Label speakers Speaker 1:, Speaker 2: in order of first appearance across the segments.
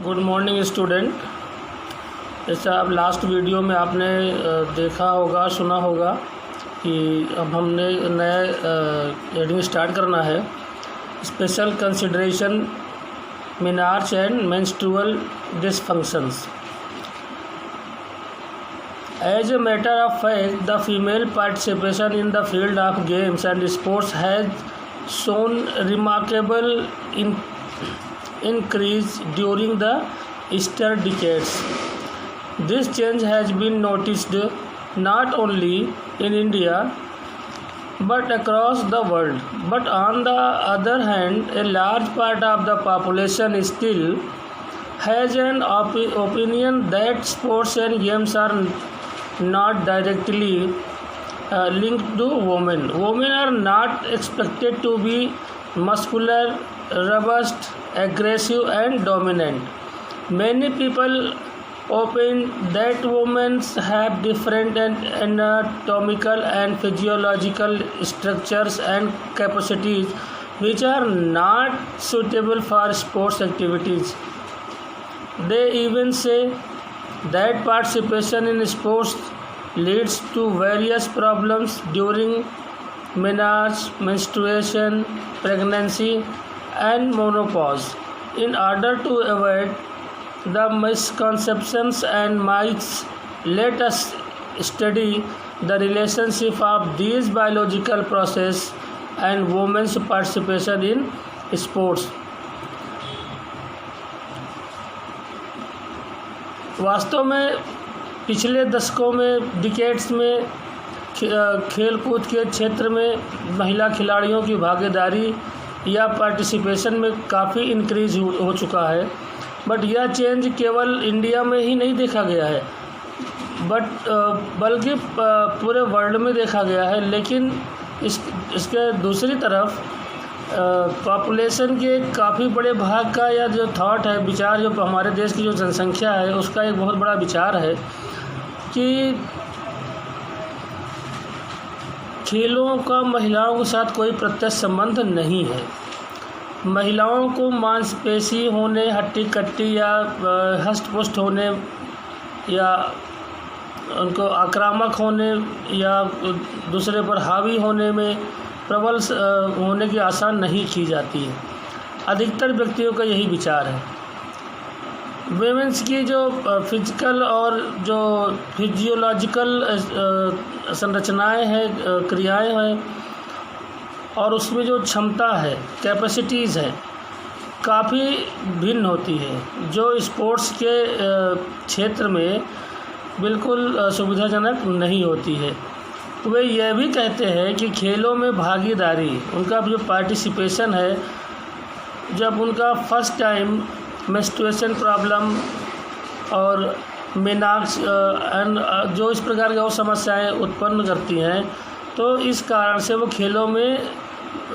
Speaker 1: Good morning student. जैसा आप last video में आपने देखा होगा, सुना होगा कि अब हमने नया रीडिंग स्टार्ट करना है। Special consideration menarche and menstrual dysfunctions. As a matter of fact, the female participation in the field of games and sports has shown remarkable increase during the Easter decades. This change has been noticed not only in India but across the world. But on the other hand, a large part of the population still has an opinion that sports and games are not directly linked to women. Women are not expected to be muscular, robust, aggressive and dominant. Many people opine that women have different anatomical and physiological structures and capacities which are not suitable for sports activities. They even say that participation in sports leads to various problems during menarche, menstruation, pregnancy and menopause. In order to avoid the misconceptions and myths, let us study the relationship of these biological processes and women's participation in sports. वास्तव में पिछले दशकों में, decades में खेल कूद के क्षेत्र में महिला खिलाड़ियों की भागीदारी या पार्टिसिपेशन में काफ़ी इंक्रीज हो चुका है। बट यह चेंज केवल इंडिया में ही नहीं देखा गया है, बल्कि पूरे वर्ल्ड में देखा गया है। लेकिन इसके दूसरी तरफ पॉपुलेशन के काफ़ी बड़े भाग का या जो थॉट है, विचार, जो हमारे देश की जो जनसंख्या है उसका एक बहुत बड़ा विचार है कि खेलों का महिलाओं के साथ कोई प्रत्यक्ष संबंध नहीं है। महिलाओं को मांसपेशी होने, हट्टी कट्टी या हष्ट पुष्ट होने या उनको आक्रामक होने या दूसरे पर हावी होने में, प्रबल होने की आशा नहीं की जाती है। अधिकतर व्यक्तियों का यही विचार है। वेमेंस की जो फिजिकल और जो फिजियोलॉजिकल संरचनाएं हैं, क्रियाएं हैं और उसमें जो क्षमता है, कैपेसिटीज़ है, काफ़ी भिन्न होती है, जो स्पोर्ट्स के क्षेत्र में बिल्कुल सुविधाजनक नहीं होती है। वे यह भी कहते हैं कि खेलों में भागीदारी, उनका जो पार्टिसिपेशन है, जब उनका फर्स्ट टाइम मेंस्ट्रुएशन प्रॉब्लम और मेनार्च जो इस प्रकार की और समस्याएं उत्पन्न करती हैं, तो इस कारण से वो खेलों में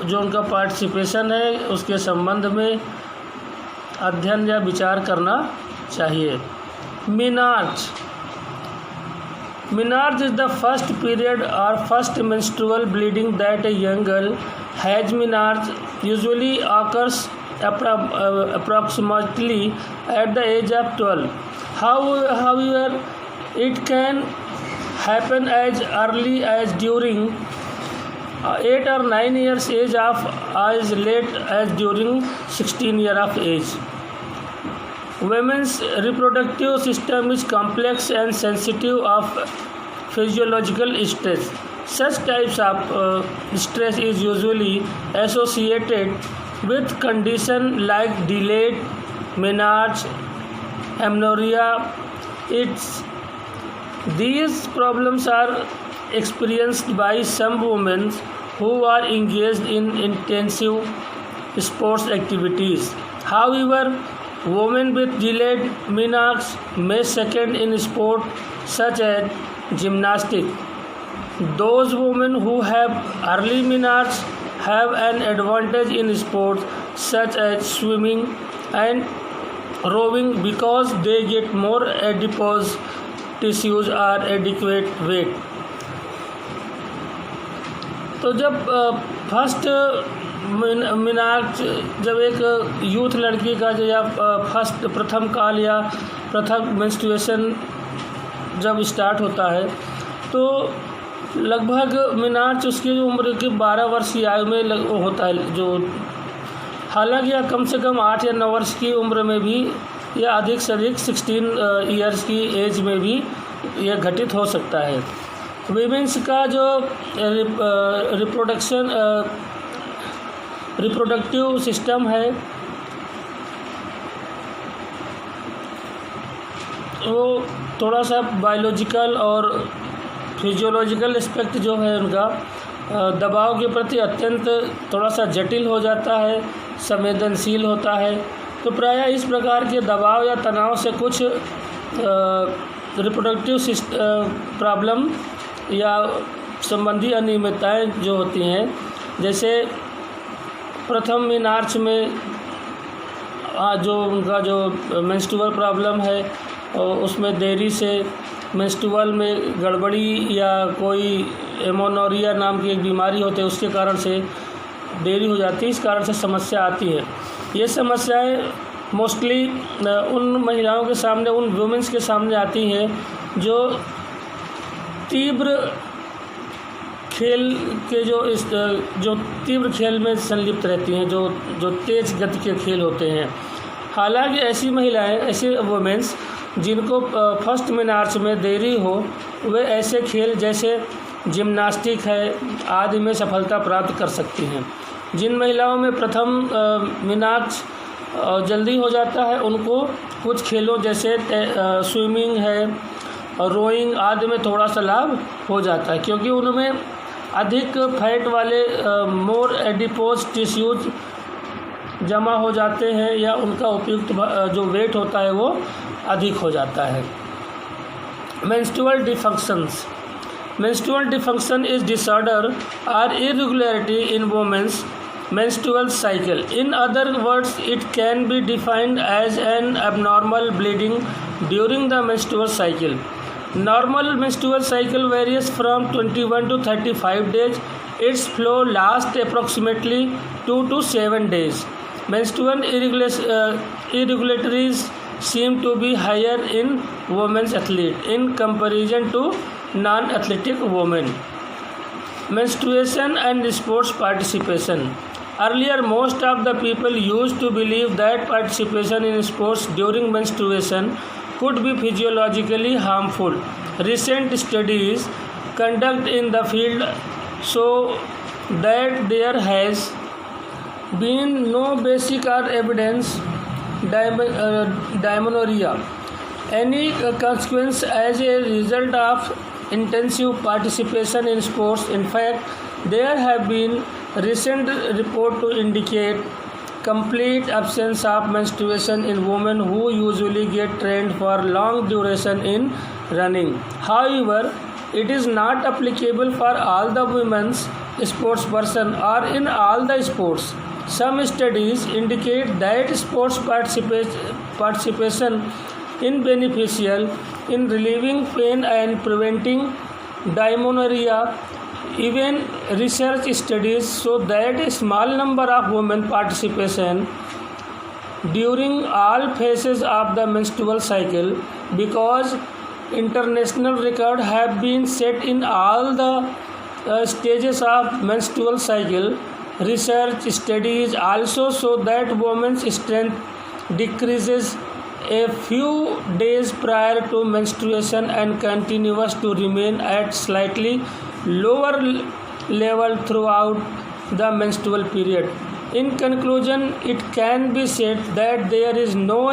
Speaker 1: जो उनका पार्टिसिपेशन है उसके संबंध में अध्ययन या विचार करना चाहिए। Menarche is the first period or first menstrual bleeding that a young girl has. Menarche usually occurs approximately at the age of 12. However, it can happen as early as during 8 or 9 years age of as late as during 16 years of age. Women's reproductive system is complex and sensitive of physiological stress. Such types of stress is usually associated with conditions like delayed menarche, amenorrhea. These problems are experienced by some women who are engaged in intensive sports activities. However, women with delayed menarche may second in sport such as gymnastics. Those women who have early menarche have an advantage in sports such as swimming and rowing because they get more adipose tissues or adequate weight. तो जब first मीनाक्स जब एक youth लड़की का जो या प्रथम काल या प्रथम मेंस्ट्रुएशन जब स्टार्ट होता है तो लगभग मीनाक्स उसकी उम्र के 12 वर्ष की आयु में होता है, जो हालांकि यह कम से कम 8 या 9 वर्ष की उम्र में भी या अधिक से अधिक 16 ईयर्स की एज में भी यह घटित हो सकता है। वीमेंस का जो रिप्रोडक्टिव सिस्टम है वो थोड़ा सा बायोलॉजिकल और फिजियोलॉजिकल एस्पेक्ट जो है उनका दबाव के प्रति अत्यंत थोड़ा सा जटिल हो जाता है, संवेदनशील होता है। तो प्रायः इस प्रकार के दबाव या तनाव से कुछ रिप्रोडक्टिव प्रॉब्लम या संबंधी अनियमितताएं जो होती हैं, जैसे प्रथम मीनार्च में जो उनका जो मेंस्ट्रुअल प्रॉब्लम है और उसमें देरी से मेंस्ट्रुअल में गड़बड़ी या कोई एमोनोरिया नाम की एक बीमारी होती है उसके कारण से देरी हो जाती है, इस कारण से समस्या आती है। ये समस्याएं मोस्टली उन महिलाओं के सामने, उन वुमेन्स के सामने आती हैं जो तीव्र खेल के जो तीव्र खेल में संलिप्त रहती हैं, जो तेज़ गति के खेल होते हैं। हालांकि ऐसी महिलाएं, ऐसे वुमेन्स जिनको फर्स्ट मीनार्च में देरी हो, वे ऐसे खेल जैसे जिम्नास्टिक है आदि में सफलता प्राप्त कर सकती हैं। जिन महिलाओं में प्रथम मीनार्च जल्दी हो जाता है उनको कुछ खेलों जैसे स्विमिंग है और रोइंग आदि में थोड़ा सा लाभ हो जाता है, क्योंकि उनमें अधिक फैट वाले मोर एडिपोज टिश्यूज जमा हो जाते हैं या उनका उपयुक्त जो वेट होता है वो अधिक हो जाता है। Menstrual dysfunction is disorder or irregularity in women's menstrual cycle. In other words, it can be defined as an abnormal bleeding during the menstrual cycle. Normal menstrual cycle varies from 21 to 35 days. Its flow lasts approximately 2 to 7 days. Menstrual irregularities seem to be higher in women's athletes in comparison to non-athletic women. Menstruation and sports participation. Earlier, most of the people used to believe that participation in sports during menstruation could be physiologically harmful. Recent studies conducted in the field show that there has been no basic or evidence dysmenorrhea any consequence as a result of intensive participation in sports. In fact, there have been recent reports to indicate complete absence of menstruation in women who usually get trained for long duration in running. However, it is not applicable for all the women's sports person or in all the sports. Some studies indicate that sports participation is beneficial in relieving pain and preventing dysmenorrhea. Even research studies show that a small number of women participation during all phases of the menstrual cycle, because international records have been set in all the stages of menstrual cycle. Research studies also show that women's strength decreases a few days prior to menstruation and continues to remain at slightly lower level throughout the menstrual period. In conclusion, it can be said that there is no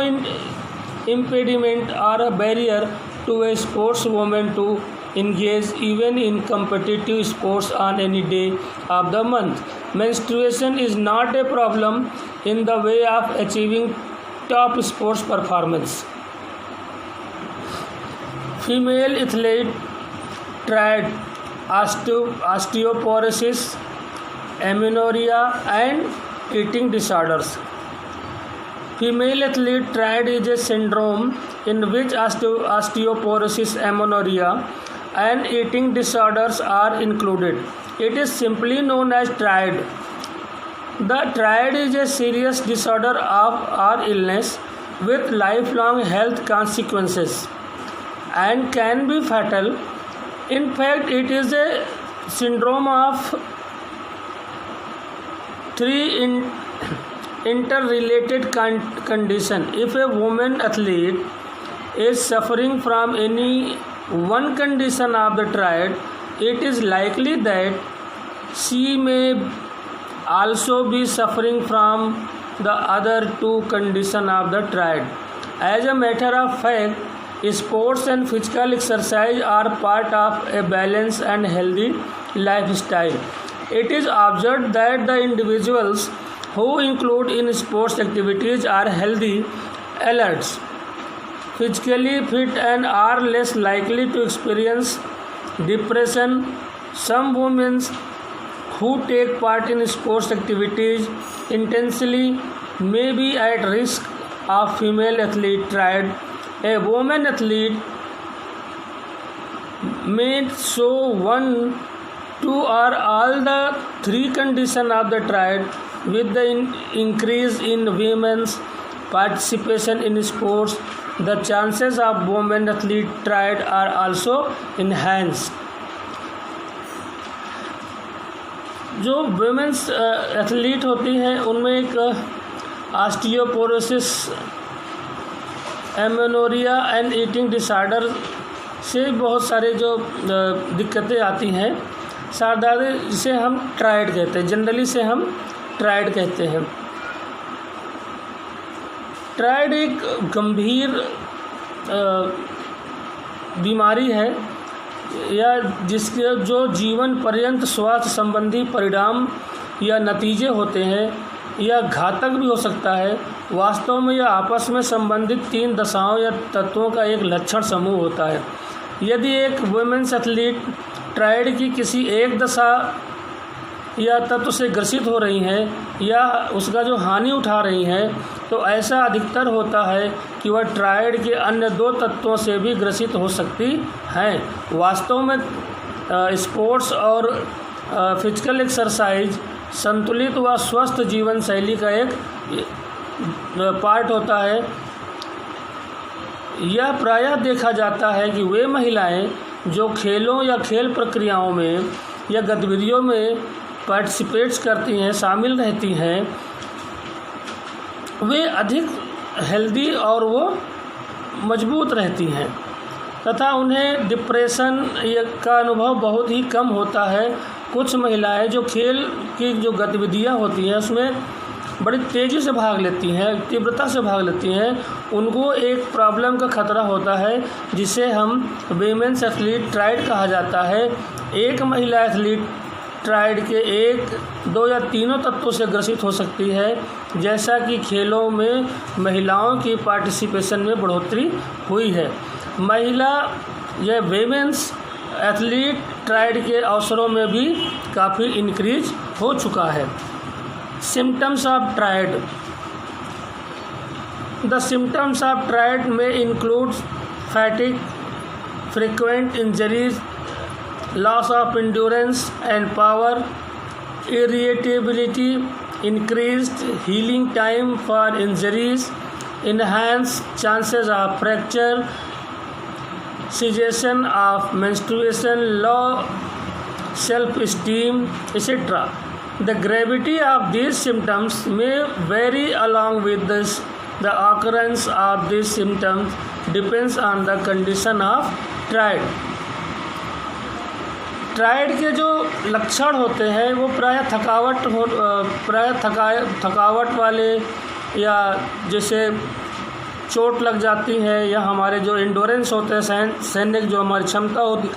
Speaker 1: impediment or a barrier to a sportswoman to engage even in competitive sports on any day of the month. Menstruation is not a problem in the way of achieving top sports performance. Female athlete tried osteoporosis, amenorrhea, and eating disorders. Female athlete triad is a syndrome in which osteoporosis, amenorrhea, and eating disorders are included. It is simply known as triad. The triad is a serious disorder or illness with lifelong health consequences and can be fatal. In fact, it is a syndrome of three interrelated condition. If a woman athlete is suffering from any one condition of the triad, it is likely that she may also be suffering from the other two conditions of the triad. As a matter of fact, sports and physical exercise are part of a balanced and healthy lifestyle. It is observed that the individuals who include in sports activities are healthy, alert, physically fit, and are less likely to experience depression. Some women who take part in sports activities intensely may be at risk of female athlete triad. A woman athlete may show one, two, or all the three conditions of the triad. With the increase in women's participation in sports, the chances of women athlete triad are also enhanced. जो women's athlete होती हैं उनमें एक osteoporosis, amenorrhea and eating disorder से बहुत सारे जो दिक्कतें आती हैं, साधारण जिसे हम ट्रायड कहते हैं, जनरली से हम ट्रायड कहते हैं। ट्रायड एक गंभीर बीमारी है या जिसके जो जीवन पर्यंत स्वास्थ्य संबंधी परिणाम या नतीजे होते हैं या घातक भी हो सकता है। वास्तव में यह आपस में संबंधित तीन दशाओं या तत्वों का एक लक्षण समूह होता है। यदि एक वुमेन्स एथलीट ट्रायड की किसी एक दशा या तत्व से ग्रसित हो रही हैं या उसका जो हानि उठा रही हैं, तो ऐसा अधिकतर होता है कि वह ट्रायड के अन्य दो तत्वों से भी ग्रसित हो सकती हैं। वास्तव में स्पोर्ट्स और फिजिकल एक्सरसाइज संतुलित व स्वस्थ जीवन शैली का एक पार्ट होता है। यह प्रायः देखा जाता है कि वे महिलाएं जो खेलों या खेल प्रक्रियाओं में या गतिविधियों में पार्टिसिपेट्स करती हैं, शामिल रहती हैं, वे अधिक हेल्दी और वो मजबूत रहती हैं तथा उन्हें डिप्रेशन का अनुभव बहुत ही कम होता है। कुछ महिलाएं जो खेल की जो गतिविधियां होती हैं उसमें बड़ी तेज़ी से भाग लेती हैं, तीव्रता से भाग लेती हैं, उनको एक प्रॉब्लम का खतरा होता है जिसे हम वीमेंस एथलीट ट्रायड कहा जाता है। एक महिला एथलीट ट्रायड के एक, दो या तीनों तत्वों से ग्रसित हो सकती है, जैसा कि खेलों में महिलाओं की पार्टिसिपेशन में बढ़ोतरी हुई है। महिला या वीमेंस एथलीट ट्रायड के अवसरों में भी काफ़ी इंक्रीज हो चुका है। Symptoms of triad. The symptoms of triad में include fatigue, frequent injuries, loss of endurance and power, irritability, increased healing time for injuries, enhanced chances of fracture, cessation of menstruation, low self-esteem, etc. The gravity of these symptoms may vary along with this. The occurrence of these symptoms depends on the condition of triad. Triad के जो लक्षण होते हैं वो प्रायः थकावट वाले, या जैसे चोट लग जाती है, या हमारे जो एंडोरेंस होते हैं, सैनिक जो हमारी क्षमता होती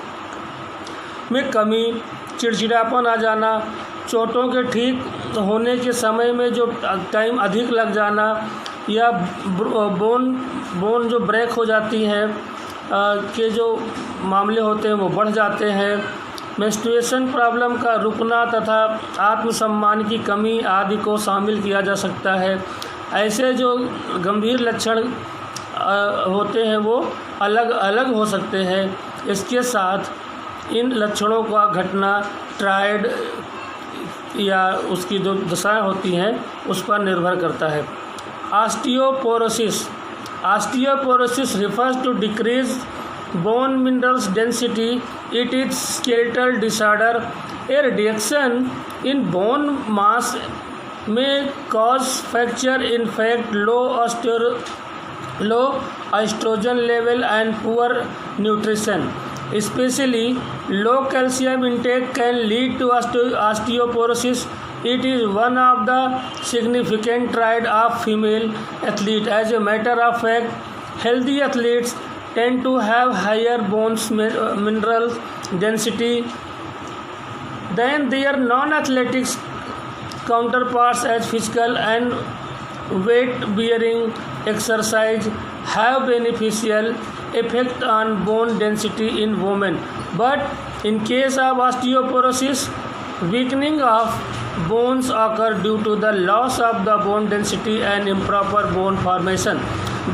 Speaker 1: में कमी, चिड़चिड़ापन आ जाना, चोटों के ठीक होने के समय में जो टाइम अधिक लग जाना, या बोन जो ब्रेक हो जाती है के जो मामले होते हैं वो बढ़ जाते हैं। मेंस्ट्रुएशन प्रॉब्लम का रुकना तथा आत्मसम्मान की कमी आदि को शामिल किया जा सकता है। ऐसे जो गंभीर लक्षण होते हैं वो अलग अलग हो सकते हैं। इसके साथ इन लक्षणों का घटना ट्रायड या उसकी जो दशाएं होती हैं उस पर निर्भर करता है। Osteoporosis refers to decrease bone minerals density. It is skeletal disorder. A reduction in bone mass may cause fracture. In fact, low estrogen level and poor nutrition, especially low calcium intake, can lead to osteoporosis. It is one of the significant traits of female athlete. As a matter of fact, healthy athletes tend to have higher bone mineral density than their non-athletic counterparts, as physical and weight-bearing exercise have beneficial effect on bone density in women. But in case of osteoporosis, weakening of bones occur due to the loss of the bone density and improper bone formation.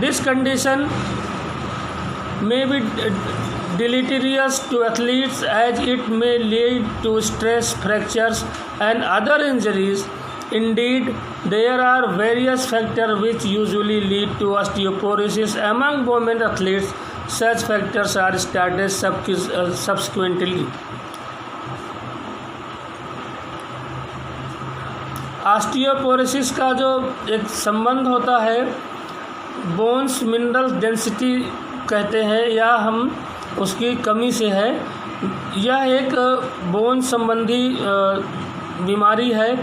Speaker 1: This condition may be deleterious to athletes, as it may lead to stress, fractures, and other injuries. Indeed, there are various factors which usually lead to osteoporosis among women athletes. Such factors are stated subsequently. Osteoporosis का जो एक संबंध होता है bones mineral density कहते हैं, या हम उसकी कमी से है। यह एक बोन संबंधी बीमारी है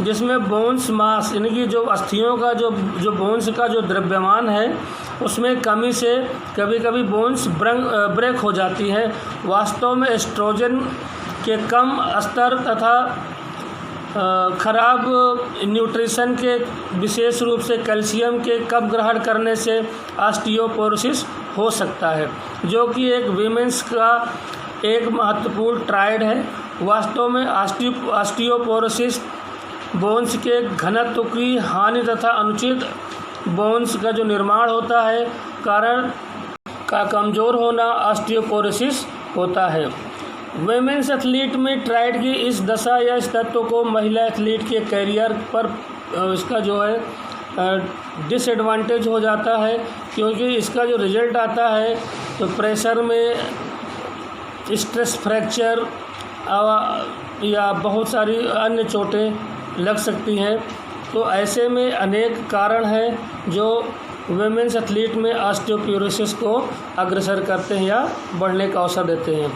Speaker 1: जिसमें बोन्स मास यानी कि जो अस्थियों का जो बोन्स का जो द्रव्यमान है उसमें कमी से कभी कभी बोन्स ब्रेक हो जाती है। वास्तव में एस्ट्रोजन के कम स्तर तथा खराब न्यूट्रिशन के विशेष रूप से कैल्शियम के कम ग्रहण करने से ऑस्टियोपोरोसिस हो सकता है, जो कि एक वीमेंस का एक महत्वपूर्ण ट्रायड है। वास्तव में ऑस्टियोपोरोसिस बोन्स के घनत्व की हानि तथा अनुचित बोन्स का जो निर्माण होता है कारण का कमज़ोर होना ऑस्टियोपोरोसिस होता है। वेमेंस एथलीट में ट्रायड की इस दशा या इस तत्व को महिला एथलीट के कैरियर पर इसका जो है डिसएडवांटेज हो जाता है, क्योंकि इसका जो रिजल्ट आता है तो प्रेशर में स्ट्रेस, फ्रैक्चर या बहुत सारी अन्य चोटें लग सकती हैं। तो ऐसे में अनेक कारण हैं जो वेमेंस एथलीट में ऑस्टियोपोरोसिस को अग्रसर करते हैं या बढ़ने का अवसर देते हैं।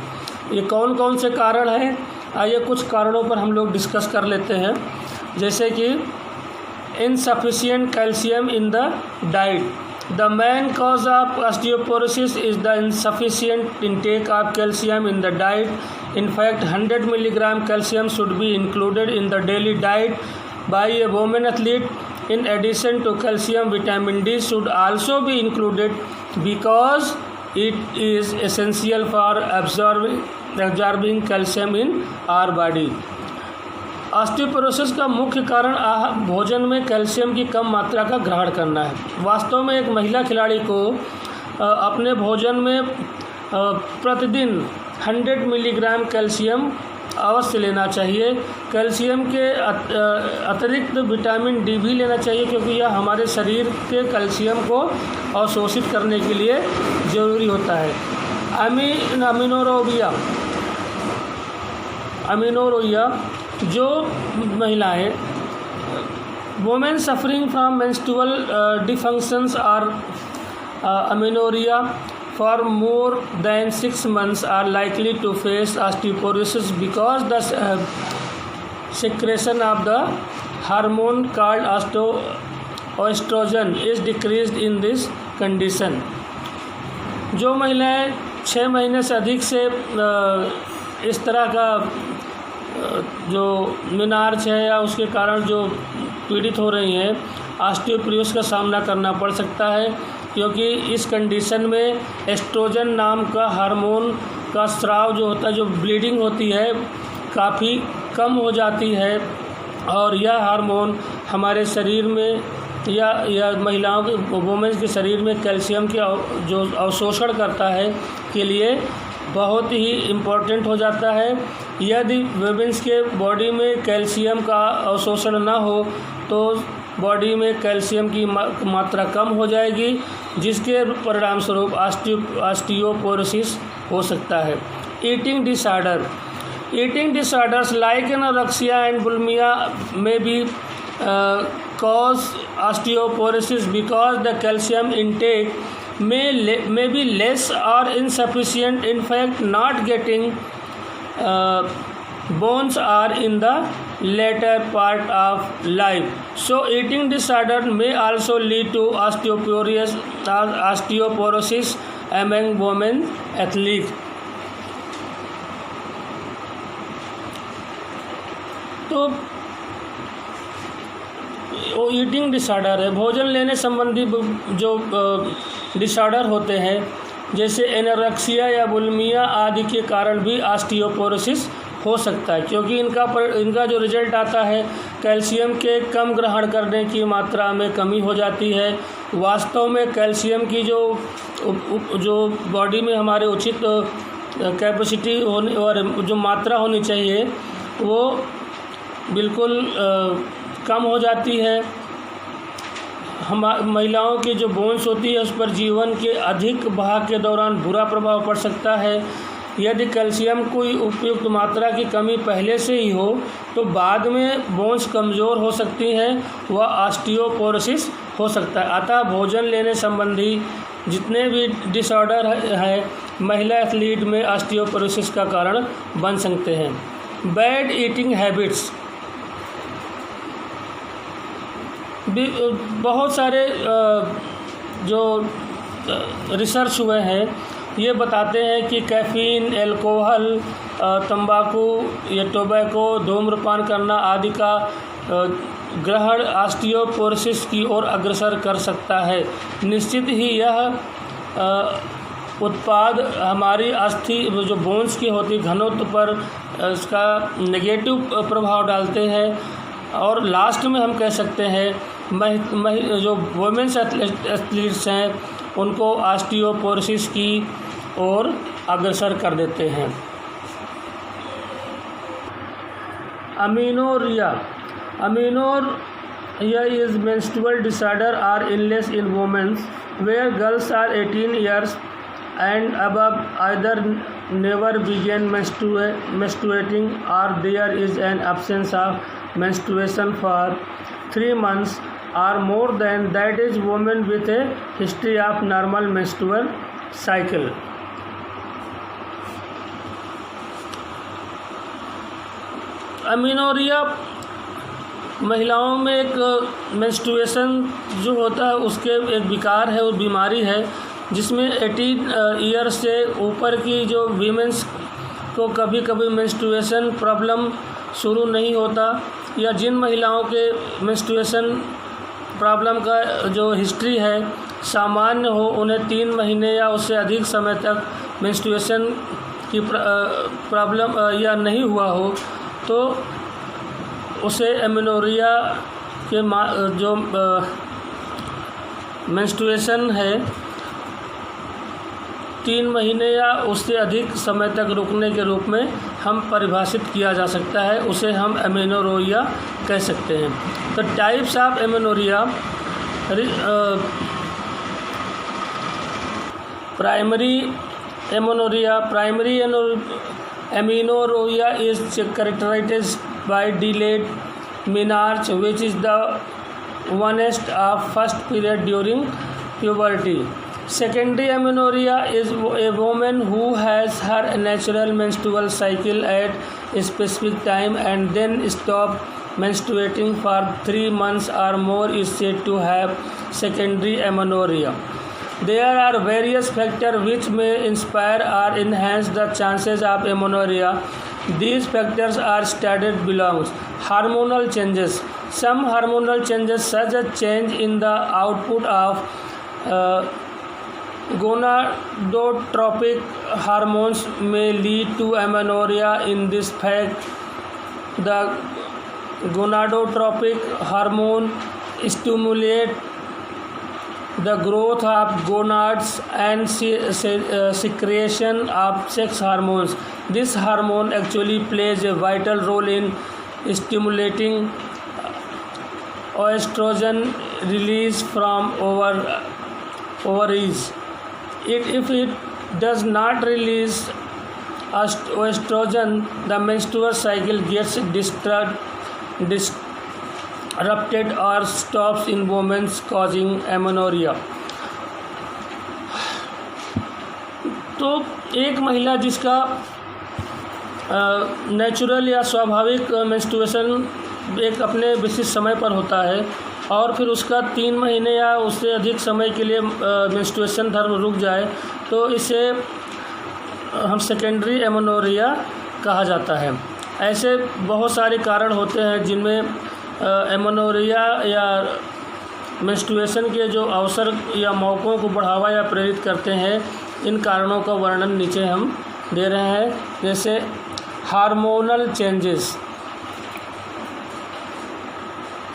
Speaker 1: ये कौन कौन से कारण हैं, आइए कुछ कारणों पर हम लोग डिस्कस कर लेते हैं। जैसे कि insufficient calcium in the diet. The main cause of osteoporosis is the insufficient intake of calcium in the diet. In fact 100 milligram calcium should be included in the daily diet by a woman athlete. In addition to calcium, vitamin D should also be included because it is essential for absorbing calcium in our body. Osteoporosis का मुख्य कारण भोजन में calcium की कम मात्रा का ग्रहण करना है। वास्तव में एक महिला खिलाड़ी को अपने भोजन में प्रतिदिन 100 मिलीग्राम कैल्शियम अवश्य लेना चाहिए। कैल्शियम के अतिरिक्त विटामिन डी भी लेना चाहिए, क्योंकि यह हमारे शरीर के कैल्शियम को अवशोषित करने के लिए ज़रूरी होता है। अमीनोरोइया जो महिलाएं वुमेन सफरिंग फ्रॉम मेंस्ट्रुअल डिफंक्शंस और अमीनोरिया for more than 6 months are likely to face osteoporosis because the secretion of the hormone called estrogen is decreased in this condition. जो महिलाएं 6 महीने से अधिक से इस तरह का जो मिनार्च है या उसके कारण जो पीड़ित हो रही हैं, ऑस्टियोपोरोसिस का सामना करना पड़ सकता है, क्योंकि इस कंडीशन में एस्ट्रोजन नाम का हार्मोन का स्राव जो होता है, जो ब्लीडिंग होती है, काफ़ी कम हो जाती है। और यह हार्मोन हमारे शरीर में या महिलाओं के वुमेन्स के शरीर में कैल्शियम के जो अवशोषण करता है के लिए बहुत ही इम्पोर्टेंट हो जाता है। यदि वुमेन्स के बॉडी में कैल्शियम का अवशोषण ना हो तो बॉडी में कैल्शियम की मात्रा कम हो जाएगी, जिसके परिणाम स्वरूप ऑस्टियोपोरोसिस हो सकता है। Eating disorders like anorexia and bulimia में B cause osteoporosis because the calcium intake may be less or insufficient. In fact, not getting bones are in the later part of life. So eating disorder may also lead to osteoporosis among women athletes. तो वो eating disorder है, भोजन लेने संबंधी जो disorder होते हैं जैसे एनोरेक्सिया या बुलिमिया आदि के कारण भी ऑस्टियोपोरोसिस हो सकता है, क्योंकि इनका जो रिजल्ट आता है कैल्शियम के कम ग्रहण करने की मात्रा में कमी हो जाती है। वास्तव में कैल्शियम की जो बॉडी में हमारे उचित कैपेसिटी होने और जो मात्रा होनी चाहिए वो बिल्कुल कम हो जाती है। महिलाओं की जो बोन्स होती है उस पर जीवन के अधिक भाग के दौरान बुरा प्रभाव पड़ सकता है। यदि कैल्शियम की उपयुक्त मात्रा की कमी पहले से ही हो तो बाद में बोन्स कमज़ोर हो सकती हैं, वह ऑस्टियोपोरोसिस हो सकता है। अतः भोजन लेने संबंधी जितने भी डिसऑर्डर हैं महिला एथलीट में ऑस्टियोपोरोसिस का कारण बन सकते हैं। बैड ईटिंग हैबिट्स, बहुत सारे जो रिसर्च हुए हैं ये बताते हैं कि कैफ़ीन, अल्कोहल, तंबाकू या टोबैको, धूम्रपान करना आदि का ग्रहण ऑस्टियोपोरोसिस की ओर अग्रसर कर सकता है। निश्चित ही यह उत्पाद हमारी अस्थि जो बोन्स की होती घनत्व पर इसका नेगेटिव प्रभाव डालते हैं और लास्ट में हम कह सकते हैं जो वुमेन्स एथलीट्स हैं उनको ऑस्टियोपोरोसिस की ओर अग्रसर कर देते हैं। अमीनोरिया is menstrual disorder or illness in women where girls are 18 years and above either never began menstruating or there is an absence of menstruation for 3 months or more than that is women with a history of normal menstrual cycle. अमीनोरिया महिलाओं में एक menstruation जो होता है उसके एक विकार है और बीमारी है जिसमें 18 ईयर से ऊपर की जो वीमेंस को कभी कभी मेंस्ट्रुएशन प्रॉब्लम शुरू नहीं होता या जिन महिलाओं के मेंस्ट्रुएशन प्रॉब्लम का जो हिस्ट्री है सामान्य हो उन्हें 3 महीने या उससे अधिक समय तक मेंस्ट्रुएशन की प्रॉब्लम या नहीं हुआ हो तो उसे एमेनोरिया के जो मेंस्ट्रुएशन है 3 महीने या उससे अधिक समय तक रुकने के रूप में हम परिभाषित किया जा सकता है, उसे हम एमेनोरिया कह सकते हैं। तो types of amenorrhea primary amenorrhea is characterized by delayed menarche, which is the worst of first period during puberty. Secondary amenorrhea is a woman who has her natural menstrual cycle at a specific time and then stop menstruating for 3 months or more is said to have secondary amenorrhea. There are various factors which may inspire or enhance the chances of amenorrhea. These factors are stated below. Hormonal changes. Some hormonal changes such as change in the output of gonadotropic hormones may lead to amenorrhea. In this fact, the gonadotropic hormone stimulate the growth of gonads and secretion of sex hormones. This hormone actually plays a vital role in stimulating estrogen release from ovaries. If it does not release estrogen, the menstrual cycle gets disrupted or stops in women, causing amenorrhea. तो एक महिला जिसका natural या स्वाभाविक menstruation एक अपने विशिष्ट समय पर होता है और फिर उसका 3 महीने या उससे अधिक समय के लिए मेंस्ट्रुएशन धर्म रुक जाए तो इसे हम सेकेंडरी एमेनोरिया कहा जाता है। ऐसे बहुत सारे कारण होते हैं जिनमें एमेनोरिया या मेंस्ट्रुएशन के जो अवसर या मौक़ों को बढ़ावा या प्रेरित करते हैं। इन कारणों का वर्णन नीचे हम दे रहे हैं, जैसे hormonal changes.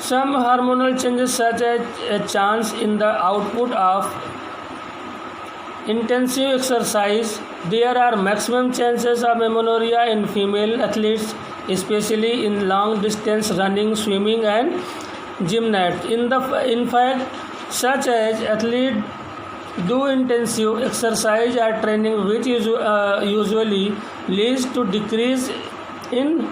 Speaker 1: Some hormonal changes such as a change in the output of intensive exercise. There are maximum chances of amenorrhea in female athletes, especially in long distance running, swimming and gymnasts. In fact, such as athletes do intensive exercise or training which usually leads to decrease in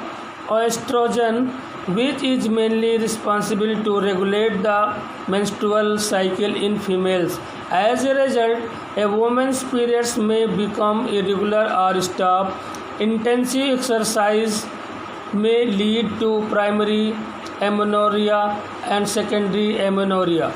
Speaker 1: estrogen, which is mainly responsible to regulate the menstrual cycle in females. As a result, a woman's periods may become irregular or stop. Intensive exercise may lead to primary amenorrhea and secondary amenorrhea.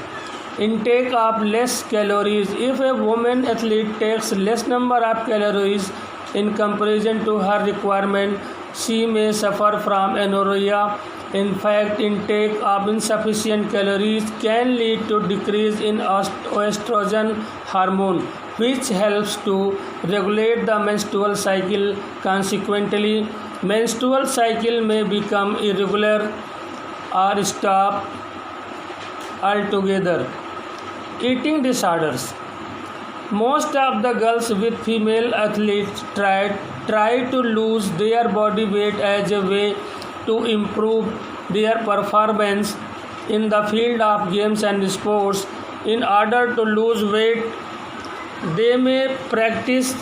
Speaker 1: Intake of less calories. If a woman athlete takes less number of calories in comparison to her requirement, she may suffer from amenorrhea. In fact, intake of insufficient calories can lead to decrease in estrogen hormone, which helps to regulate the menstrual cycle. Consequently, menstrual cycle may become irregular or stop altogether. Eating disorders. Most of the girls with female athletes try to lose their body weight as a way to improve their performance in the field of games and sports. In order to lose weight, they may practice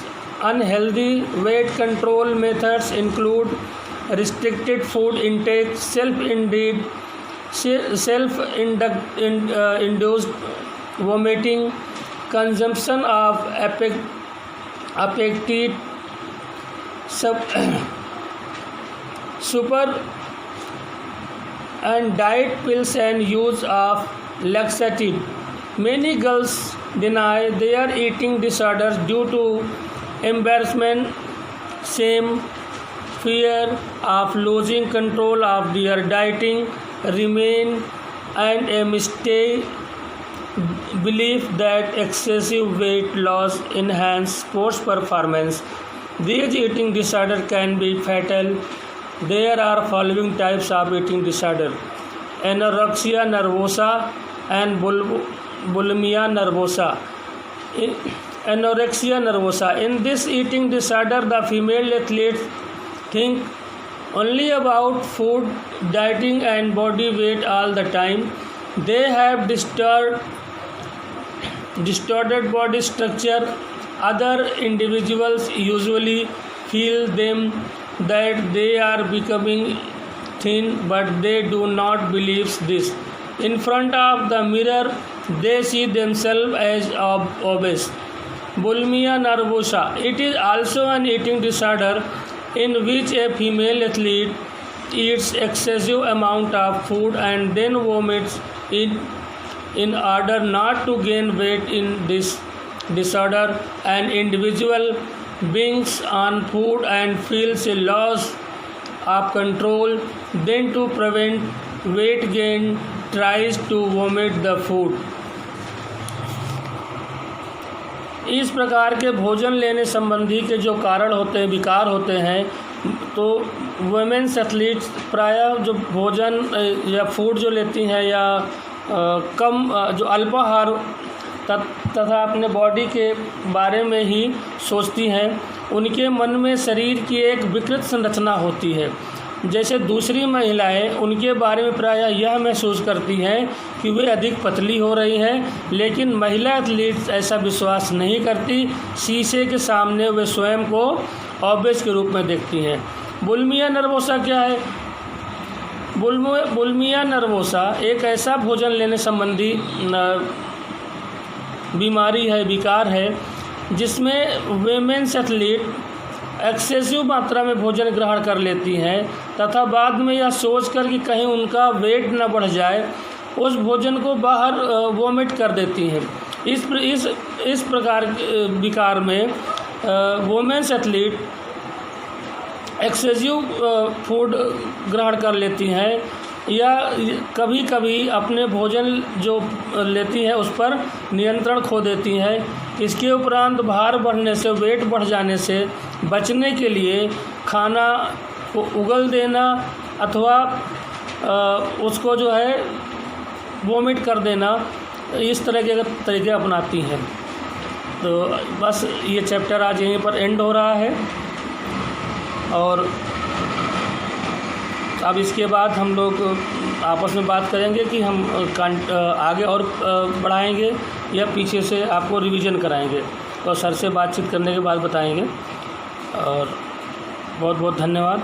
Speaker 1: unhealthy weight control methods include restricted food intake, self-induced vomiting, consumption of appetite super and diet pills and use of laxative. Many girls deny their eating disorders due to embarrassment, shame, fear of losing control of their dieting, remain, and a mistaken belief that excessive weight loss enhances sports performance. These eating disorders can be fatal. There are following types of eating disorder: anorexia nervosa and bulimia nervosa. Anorexia nervosa. In this eating disorder, the female athletes think only about food, dieting and body weight all the time. They have distorted body structure. Other individuals usually feel them that they are becoming thin, but they do not believe this. In front of the mirror, they see themselves as obese. Bulimia nervosa. It is also an eating disorder in which a female athlete eats excessive amount of food and then vomits it in order not to gain weight. In this disorder, an individual binges on food and feels a loss of control, then to prevent weight gain tries to vomit the food. इस प्रकार के भोजन लेने संबंधी के जो कारण होते हैं, विकार होते हैं, तो वुमेन्स एथलीट्स प्रायः जो भोजन या फूड जो लेती हैं या कम जो अल्पाहार तथा अपने बॉडी के बारे में ही सोचती हैं। उनके मन में शरीर की एक विकृत संरचना होती है। जैसे दूसरी महिलाएं उनके बारे में प्रायः यह महसूस करती हैं कि वे अधिक पतली हो रही हैं, लेकिन महिला एथलीट्स ऐसा विश्वास नहीं करती। शीशे के सामने वे स्वयं को ऑब्वियस के रूप में देखती हैं। बुलिमिया नर्वोसा क्या है? बुलिमिया नर्वोसा एक ऐसा भोजन लेने संबंधी बीमारी है, विकार है, जिसमें वेमेन्स एथलीट एक्सेसिव मात्रा में भोजन ग्रहण कर लेती हैं तथा बाद में यह सोचकर कि कहीं उनका वेट न बढ़ जाए, उस भोजन को बाहर वोमिट कर देती हैं। इस प्रकार विकार में वोमेन्स एथलीट एक्सेसिव फूड ग्रहण कर लेती हैं या कभी कभी अपने भोजन जो लेती हैं उस पर नियंत्रण खो देती हैं। इसके उपरांत भार बढ़ने से, वेट बढ़ जाने से बचने के लिए खाना को उगल देना अथवा उसको जो है वोमिट कर देना, इस तरह के तरीके अपनाती हैं। तो बस ये चैप्टर आज यहीं पर एंड हो रहा है और अब इसके बाद हम लोग आपस में बात करेंगे कि हम आगे और बढ़ाएंगे या पीछे से आपको रिवीजन कराएंगे। तो सर से बातचीत करने के बाद बताएंगे। और बहुत बहुत धन्यवाद।